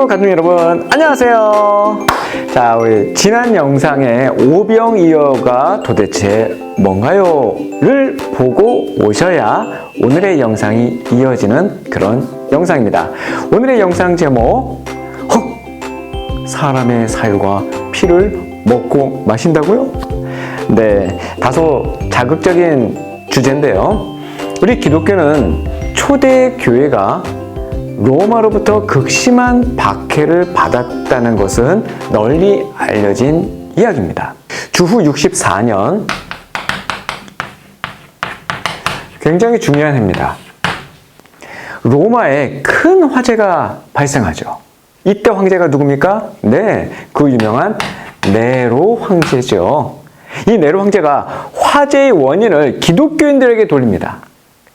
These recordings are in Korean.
사랑하는 가족 여러분, 안녕하세요. 자, 우리 지난 영상에 오병이어가 도대체 뭔가요?를 보고 오셔야 오늘의 영상이 이어지는 그런 영상입니다. 오늘의 영상 제목, 사람의 살과 피를 먹고 마신다고요? 네, 다소 자극적인 주제인데요. 우리 기독교는 초대 교회가 로마로부터 극심한 박해를 받았다는 것은 널리 알려진 이야기입니다. 주후 64년, 굉장히 중요한 해입니다. 로마에 큰 화재가 발생하죠. 이때 황제가 누굽니까? 네, 그 유명한 네로 황제죠. 이 네로 황제가 화재의 원인을 기독교인들에게 돌립니다.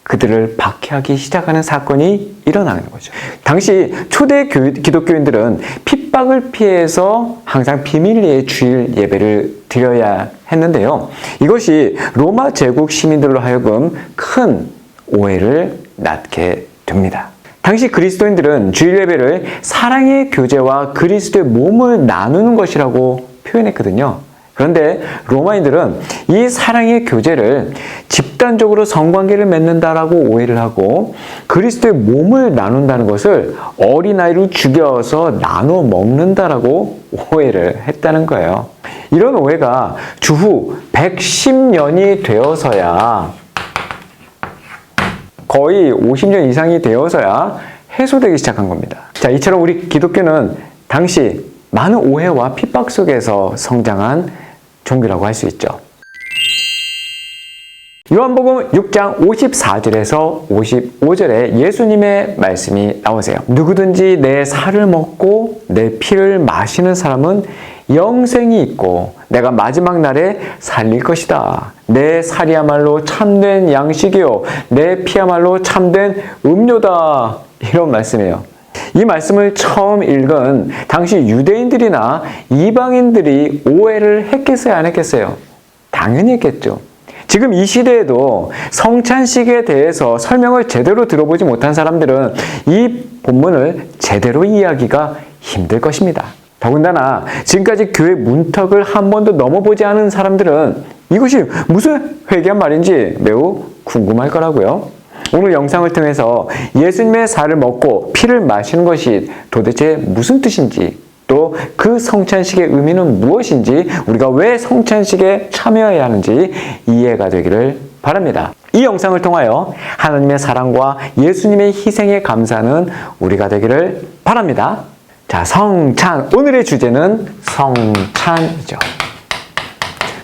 그들을 박해하기 시작하는 사건이 일어나는 거죠. 당시 초대 기독교인들은 핍박을 피해서 항상 비밀리에 주일 예배를 드려야 했는데요. 이것이 로마 제국 시민들로 하여금 큰 오해를 낳게 됩니다. 당시 그리스도인들은 주일 예배를 사랑의 교제와 그리스도의 몸을 나누는 것이라고 표현했거든요. 그런데 로마인들은 이 사랑의 교제를 집단적으로 성관계를 맺는다라고 오해를 하고 그리스도의 몸을 나눈다는 것을 어린아이를 죽여서 나눠 먹는다라고 오해를 했다는 거예요. 이런 오해가 주후 110년이 되어서야, 거의 50년 이상이 되어서야 해소되기 시작한 겁니다. 자, 이처럼 우리 기독교는 당시 많은 오해와 핍박 속에서 성장한 종교라고 할 수 있죠. 요한복음 6장 54절에서 55절에 예수님의 말씀이 나오세요. 누구든지 내 살을 먹고 내 피를 마시는 사람은 영생이 있고 내가 마지막 날에 살릴 것이다. 내 살이야말로 참된 양식이요 내 피야말로 참된 음료다. 이런 말씀이에요. 이 말씀을 처음 읽은 당시 유대인들이나 이방인들이 오해를 했겠어요, 안 했겠어요? 당연히 했겠죠. 지금 이 시대에도 성찬식에 대해서 설명을 제대로 들어보지 못한 사람들은 이 본문을 제대로 이해하기가 힘들 것입니다. 더군다나 지금까지 교회 문턱을 한 번도 넘어보지 않은 사람들은 이것이 무슨 회개한 말인지 매우 궁금할 거라고요. 오늘 영상을 통해서 예수님의 살을 먹고 피를 마시는 것이 도대체 무슨 뜻인지, 또 그 성찬식의 의미는 무엇인지, 우리가 왜 성찬식에 참여해야 하는지 이해가 되기를 바랍니다. 이 영상을 통하여 하나님의 사랑과 예수님의 희생에 감사하는 우리가 되기를 바랍니다. 자, 성찬. 오늘의 주제는 성찬이죠.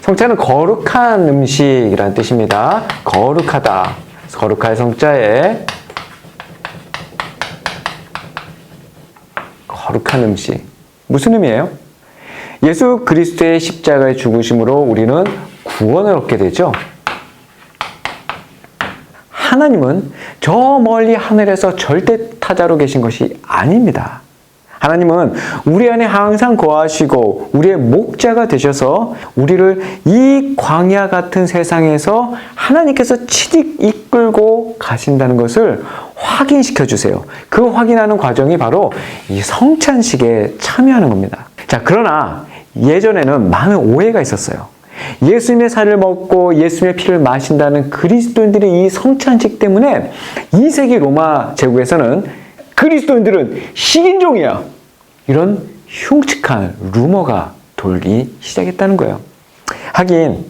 성찬은 거룩한 음식이라는 뜻입니다. 거룩하다. 거룩할 성자에 거룩한 음식. 무슨 의미예요? 예수 그리스도의 십자가의 죽으심으로 우리는 구원을 얻게 되죠. 하나님은 저 멀리 하늘에서 절대 타자로 계신 것이 아닙니다. 하나님은 우리 안에 항상 거하시고 우리의 목자가 되셔서 우리를 이 광야 같은 세상에서 하나님께서 친히 이끌고 가신다는 것을 확인시켜 주세요. 그 확인하는 과정이 바로 이 성찬식에 참여하는 겁니다. 자, 그러나 예전에는 많은 오해가 있었어요. 예수님의 살을 먹고 예수님의 피를 마신다는 그리스도인들의 이 성찬식 때문에 2세기 로마 제국에서는 그리스도인들은 식인종이야, 이런 흉측한 루머가 돌기 시작했다는 거예요. 하긴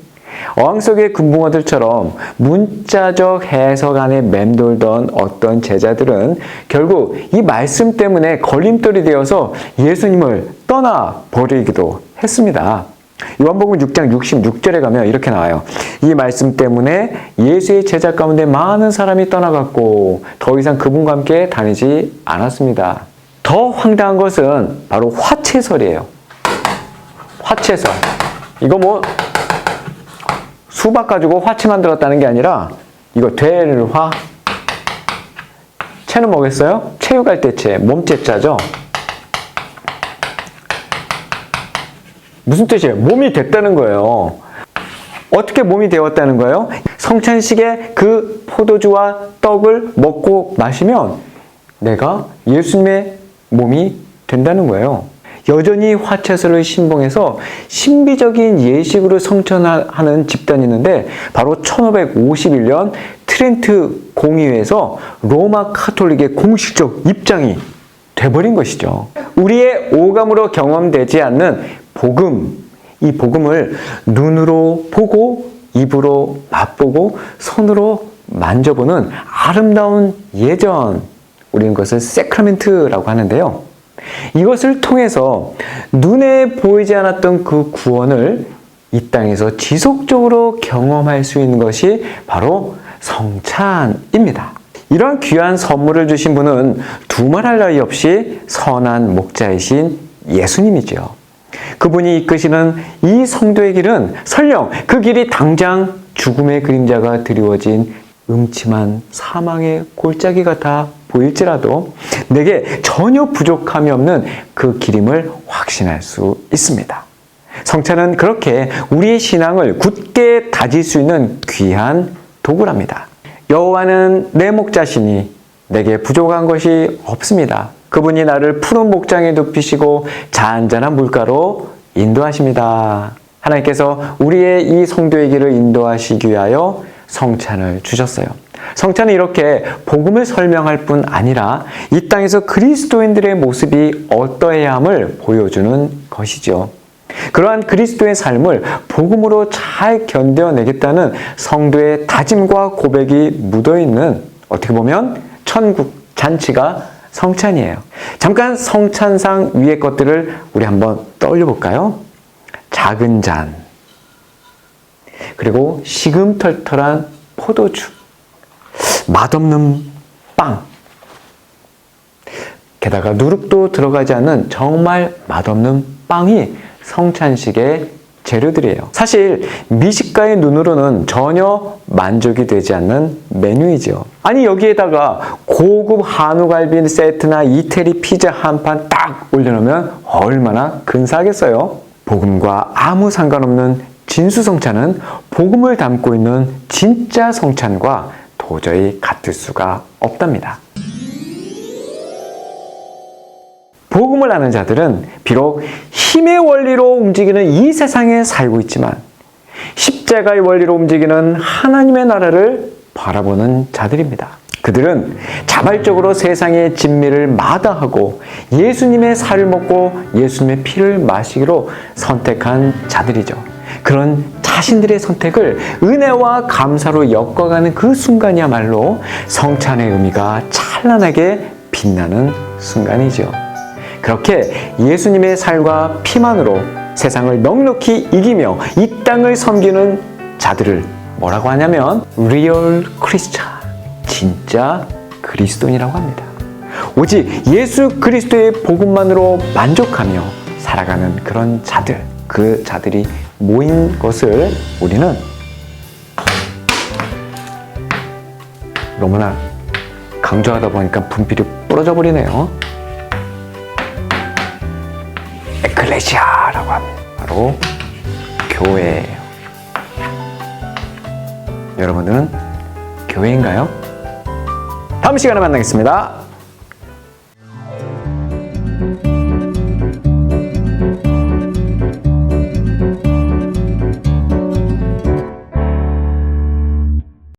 어항 속의 금붕어들처럼 문자적 해석 안에 맴돌던 어떤 제자들은 결국 이 말씀 때문에 걸림돌이 되어서 예수님을 떠나버리기도 했습니다. 요한복음 6장 66절에 가면 이렇게 나와요. 이 말씀 때문에 예수의 제자 가운데 많은 사람이 떠나갔고 더 이상 그분과 함께 다니지 않았습니다. 더 황당한 것은 바로 화채설이에요. 화채설. 이거 뭐 수박 가지고 화채 만들었다는 게 아니라 이거 될화. 채는 뭐겠어요? 체육할 때 채, 몸채자죠. 무슨 뜻이에요? 몸이 됐다는 거예요. 어떻게 몸이 되었다는 거예요? 성찬식에 그 포도주와 떡을 먹고 마시면 내가 예수님의 몸이 된다는 거예요. 여전히 화채소를 신봉해서 신비적인 예식으로 성천하는 집단이 있는데 바로 1551년 트렌트 공의회에서 로마 카톨릭의 공식적 입장이 돼버린 것이죠. 우리의 오감으로 경험되지 않는 복음, 이 복음을 눈으로 보고 입으로 맛보고 손으로 만져보는 아름다운 예전, 우리는 그것을 세크라멘트라고 하는데요. 이것을 통해서 눈에 보이지 않았던 그 구원을 이 땅에서 지속적으로 경험할 수 있는 것이 바로 성찬입니다. 이러한 귀한 선물을 주신 분은 두말할 나위 없이 선한 목자이신 예수님이죠. 그분이 이끄시는 이 성도의 길은 설령 그 길이 당장 죽음의 그림자가 드리워진 음침한 사망의 골짜기 같아 보일지라도 내게 전혀 부족함이 없는 그 길임을 확신할 수 있습니다. 성찬은 그렇게 우리의 신앙을 굳게 다질 수 있는 귀한 도구랍니다. 여호와는 내 목자시니 내게 부족한 것이 없습니다. 그분이 나를 푸른 목장에 눕히시고 잔잔한 물가로 인도하십니다. 하나님께서 우리의 이 성도의 길을 인도하시기 위하여 성찬을 주셨어요. 성찬은 이렇게 복음을 설명할 뿐 아니라 이 땅에서 그리스도인들의 모습이 어떠해야 함을 보여주는 것이죠. 그러한 그리스도의 삶을 복음으로 잘 견뎌내겠다는 성도의 다짐과 고백이 묻어있는, 어떻게 보면 천국 잔치가 성찬이에요. 잠깐 성찬상 위의 것들을 우리 한번 떠올려 볼까요? 작은 잔, 그리고 시금털털한 포도주, 맛없는 빵, 게다가 누룩도 들어가지 않는 정말 맛없는 빵이 성찬식의 재료들이에요. 사실 미식가의 눈으로는 전혀 만족이 되지 않는 메뉴이죠. 아니 여기에다가 고급 한우갈비 세트나 이태리 피자 한 판 딱 올려놓으면 얼마나 근사하겠어요. 복음과 아무 상관없는 진수성찬은 복음을 담고 있는 진짜 성찬과 도저히 같을 수가 없답니다. 복음을 아는 자들은 비록 힘의 원리로 움직이는 이 세상에 살고 있지만 십자가의 원리로 움직이는 하나님의 나라를 바라보는 자들입니다. 그들은 자발적으로 세상의 진미를 마다하고 예수님의 살을 먹고 예수님의 피를 마시기로 선택한 자들이죠. 그런 자신들의 선택을 은혜와 감사로 엮어가는 그 순간이야말로 성찬의 의미가 찬란하게 빛나는 순간이죠. 그렇게 예수님의 살과 피만으로 세상을 넉넉히 이기며 이 땅을 섬기는 자들을 뭐라고 하냐면 Real Christian, 진짜 그리스도인이라고 합니다. 오직 예수 그리스도의 복음만으로 만족하며 살아가는 그런 자들, 그 자들이 모인 것을 우리는 너무나 강조하다 보니까 분필이 부러져 버리네요. 에클레시아라고 합니다. 바로 교회예요. 여러분들은 교회인가요? 다음 시간에 만나겠습니다.